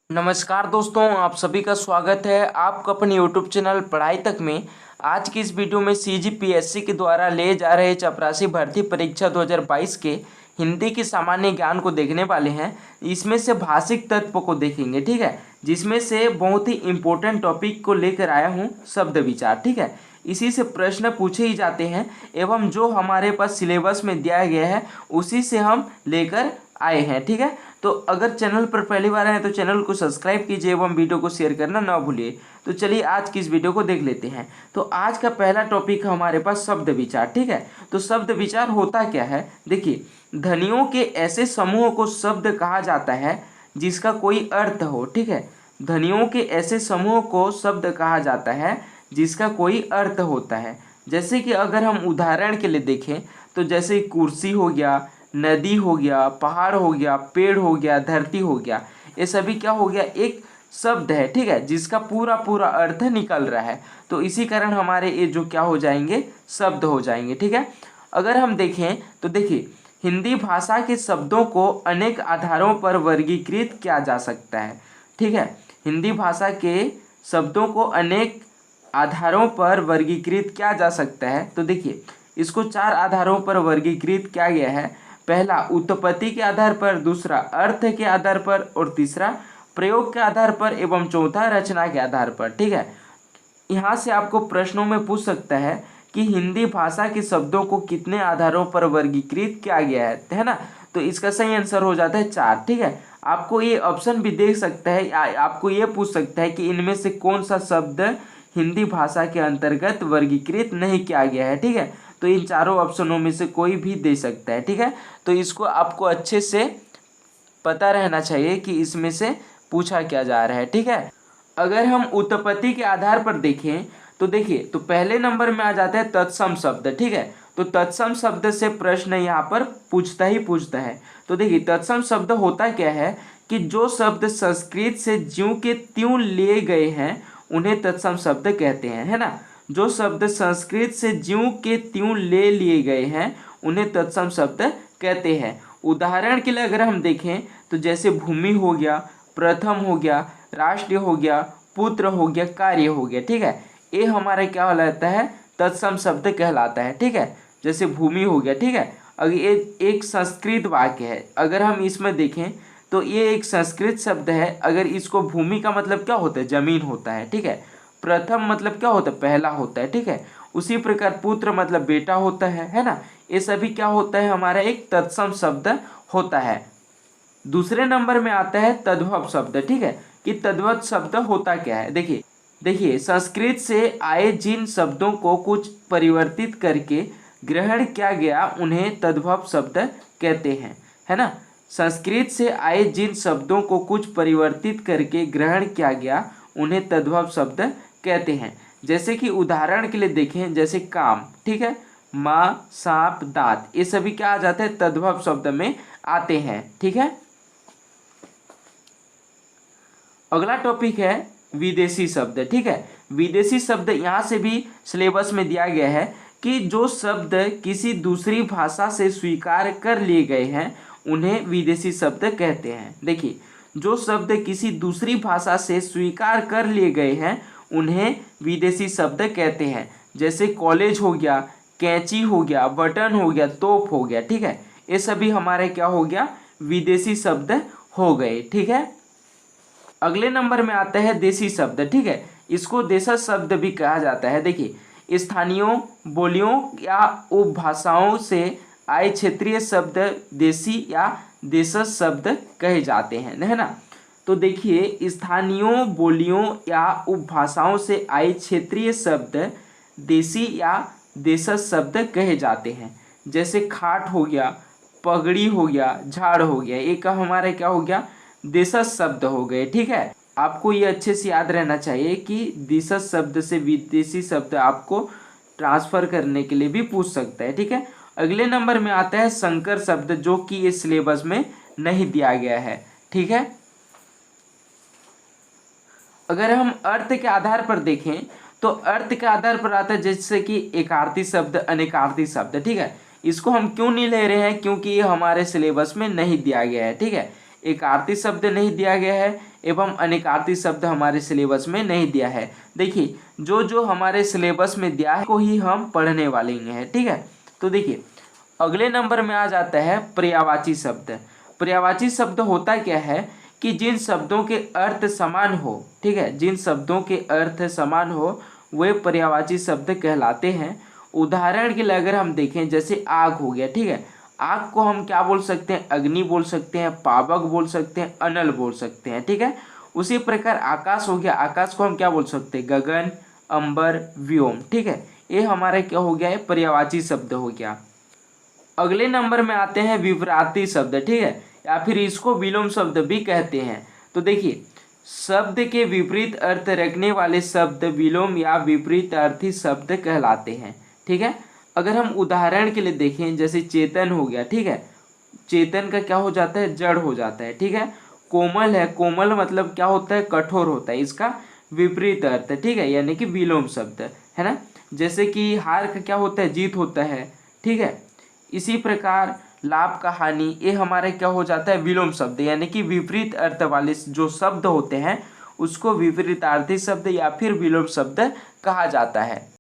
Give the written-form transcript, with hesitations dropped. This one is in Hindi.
नमस्कार दोस्तों, आप सभी का स्वागत है आपका अपने यूट्यूब चैनल पढ़ाई तक में। आज की इस वीडियो में सीजीपीएससी के द्वारा ले जा रहे चपरासी भर्ती परीक्षा 2022 के हिंदी की सामान्य ज्ञान को देखने वाले हैं। इसमें से भाषिक तत्व को देखेंगे, ठीक है, जिसमें से बहुत ही इम्पोर्टेंट टॉपिक को लेकर आया हूँ, शब्द विचार, ठीक है। इसी से प्रश्न पूछे ही जाते हैं एवं जो हमारे पास सिलेबस में दिया गया है उसी से हम लेकर आए हैं, ठीक है। तो अगर चैनल पर पहली बार आए तो चैनल को सब्सक्राइब कीजिए एवं वीडियो को शेयर करना ना भूलिए। तो चलिए आज की इस वीडियो को देख लेते हैं। तो आज का पहला टॉपिक है हमारे पास शब्द विचार, ठीक है। तो शब्द विचार होता क्या है, देखिए, ध्वनियों के ऐसे समूह को शब्द कहा जाता है जिसका कोई अर्थ हो, ठीक है। ध्वनियों के ऐसे समूह को शब्द कहा जाता है जिसका कोई अर्थ होता है। जैसे कि अगर हम उदाहरण के लिए देखें तो जैसे कुर्सी हो गया, नदी हो गया, पहाड़ हो गया, पेड़ हो गया, धरती हो गया, ये सभी क्या हो गया, एक शब्द है, ठीक है, जिसका पूरा पूरा अर्थ निकल रहा है। तो इसी कारण हमारे ये जो क्या हो जाएंगे, शब्द हो जाएंगे, ठीक है। अगर हम देखें तो देखिए, हिंदी भाषा के शब्दों को अनेक आधारों पर वर्गीकृत किया जा सकता है, ठीक है। हिंदी भाषा के शब्दों को अनेक आधारों पर वर्गीकृत किया जा सकता है। तो देखिए, इसको 4 आधारों पर वर्गीकृत किया गया है। पहला उत्पत्ति के आधार पर, दूसरा अर्थ के आधार पर, और तीसरा प्रयोग के आधार पर, एवं चौथा रचना के आधार पर, ठीक है। यहाँ से आपको प्रश्नों में पूछ सकता है कि हिंदी भाषा के शब्दों को कितने आधारों पर वर्गीकृत किया गया है ना। तो इसका सही आंसर हो जाता है 4, ठीक है। आपको ये ऑप्शन भी दे सकता है, आपको ये पूछ सकता है कि इनमें से कौन सा शब्द हिंदी भाषा के अंतर्गत वर्गीकृत नहीं किया गया है, ठीक है। तो इन चारों ऑप्शनों में से कोई भी दे सकता है, ठीक है। तो इसको आपको अच्छे से पता रहना चाहिए कि इसमें से पूछा क्या जा रहा है, ठीक है। अगर हम उत्पत्ति के आधार पर देखें तो देखिए, तो पहले नंबर में आ जाता है तत्सम शब्द, ठीक है। तो तत्सम शब्द से प्रश्न यहाँ पर पूछता ही पूछता है। तो देखिए, तत्सम शब्द होता क्या है कि जो शब्द संस्कृत से ज्यों के त्यों लिए गए हैं उन्हें तत्सम शब्द कहते हैं, है ना। जो शब्द संस्कृत से ज्यों के त्यों ले लिए गए हैं उन्हें तत्सम शब्द कहते हैं। उदाहरण के लिए अगर हम देखें तो जैसे भूमि हो गया, प्रथम हो गया, राष्ट्र हो गया, पुत्र हो गया, कार्य हो गया, ठीक है। ये हमारा क्या कहलाता है, तत्सम शब्द कहलाता है, ठीक है। जैसे भूमि हो गया, ठीक है। अगर ये एक संस्कृत वाक्य है, अगर हम इसमें देखें तो ये एक संस्कृत शब्द है। अगर इसको भूमि का मतलब क्या होता है, जमीन होता है, ठीक है। प्रथम मतलब क्या होता है, पहला होता है, ठीक है। उसी प्रकार पुत्र मतलब बेटा होता है ना। ये सभी क्या होता है, हमारा एक तत्सम शब्द होता है। दूसरे नंबर में आता है तद्भव शब्द, ठीक है। कि तद्भव शब्द होता क्या है, देखिए देखिए संस्कृत से आए जिन शब्दों को कुछ परिवर्तित करके ग्रहण किया गया उन्हें तद्भव शब्द कहते हैं, है ना। संस्कृत से आए जिन शब्दों को कुछ परिवर्तित करके ग्रहण किया गया उन्हें तद्भव शब्द कहते हैं। जैसे कि उदाहरण के लिए देखें, जैसे काम, ठीक है, माँ, सांप, दांत, ये सभी क्या आ जाते हैं, तद्भव शब्द में आते हैं, ठीक है। अगला टॉपिक है विदेशी शब्द, ठीक है। विदेशी शब्द यहाँ से भी सिलेबस में दिया गया है कि जो शब्द किसी दूसरी भाषा से स्वीकार कर लिए गए हैं उन्हें विदेशी शब्द कहते हैं। देखिए, जो शब्द किसी दूसरी भाषा से स्वीकार कर लिए गए हैं उन्हें विदेशी शब्द कहते हैं। जैसे कॉलेज हो गया, कैंची हो गया, बटन हो गया, तोप हो गया, ठीक है। ये सभी हमारे क्या हो गया, विदेशी शब्द हो गए, ठीक है। अगले नंबर में आता है देशी शब्द, ठीक है। इसको देशज शब्द भी कहा जाता है। देखिए, स्थानीय बोलियों या उपभाषाओं से आए क्षेत्रीय शब्द देशी या देशज शब्द कहे जाते हैं, है ना। तो देखिए, स्थानीय बोलियों या उपभाषाओं से आए क्षेत्रीय शब्द देशी या देशज शब्द कहे जाते हैं। जैसे खाट हो गया, पगड़ी हो गया, झाड़ हो गया, एक हमारा क्या हो गया, देशज शब्द हो गए, ठीक है। आपको ये अच्छे से याद रहना चाहिए कि देशज शब्द से विदेशी शब्द आपको ट्रांसफर करने के लिए भी पूछ सकता है, ठीक है। अगले नंबर में आता है संकर शब्द, जो कि इस सिलेबस में नहीं दिया गया है, ठीक है। अगर हम अर्थ के आधार पर देखें तो अर्थ के आधार पर आता है जैसे कि एकार्थी शब्द, अनेकार्थी शब्द, ठीक है। इसको हम क्यों नहीं ले रहे हैं, क्योंकि ये हमारे सिलेबस में नहीं दिया गया है, ठीक है। एकार्थी शब्द नहीं दिया गया है, एवं अनेकार्थी शब्द हमारे सिलेबस में नहीं दिया है। देखिए जो जो हमारे सिलेबस में दिया है को ही हम पढ़ने वाले हैं, ठीक है। तो देखिए अगले नंबर में आ जाता है पर्यायवाची शब्द। पर्यायवाची शब्द होता क्या है कि जिन शब्दों के अर्थ समान हो, ठीक है, जिन शब्दों के अर्थ समान हो वे पर्यायवाची शब्द कहलाते हैं। उदाहरण के लिए अगर हम देखें जैसे आग हो गया, ठीक है, आग को हम क्या बोल सकते हैं, अग्नि बोल सकते हैं, पावक बोल सकते हैं, अनल बोल सकते हैं, ठीक है। उसी प्रकार आकाश हो गया, आकाश को हम क्या बोल सकते हैं, गगन, अंबर, व्योम, ठीक है। ये हमारा क्या हो गया है, पर्यायवाची शब्द हो गया। अगले नंबर में आते हैं विपरीतार्थी शब्द, ठीक है, या फिर इसको विलोम शब्द भी कहते हैं। तो देखिए शब्द के विपरीत अर्थ रखने वाले शब्द विलोम या विपरीतार्थी शब्द कहलाते हैं, ठीक है। अगर हम उदाहरण के लिए देखें जैसे चेतन हो गया, ठीक है, चेतन का क्या हो जाता है, जड़ हो जाता है, ठीक है। कोमल है, कोमल मतलब क्या होता है, कठोर होता है, इसका विपरीत अर्थ, ठीक है, यानी कि विलोम शब्द है ना। जैसे कि हार का क्या होता है, जीत होता है, ठीक है। इसी प्रकार लाभ का हानि, ये हमारे क्या हो जाता है, विलोम शब्द, यानी कि विपरीत अर्थ वाले जो शब्द होते हैं उसको विपरीतार्थी शब्द या फिर विलोम शब्द कहा जाता है।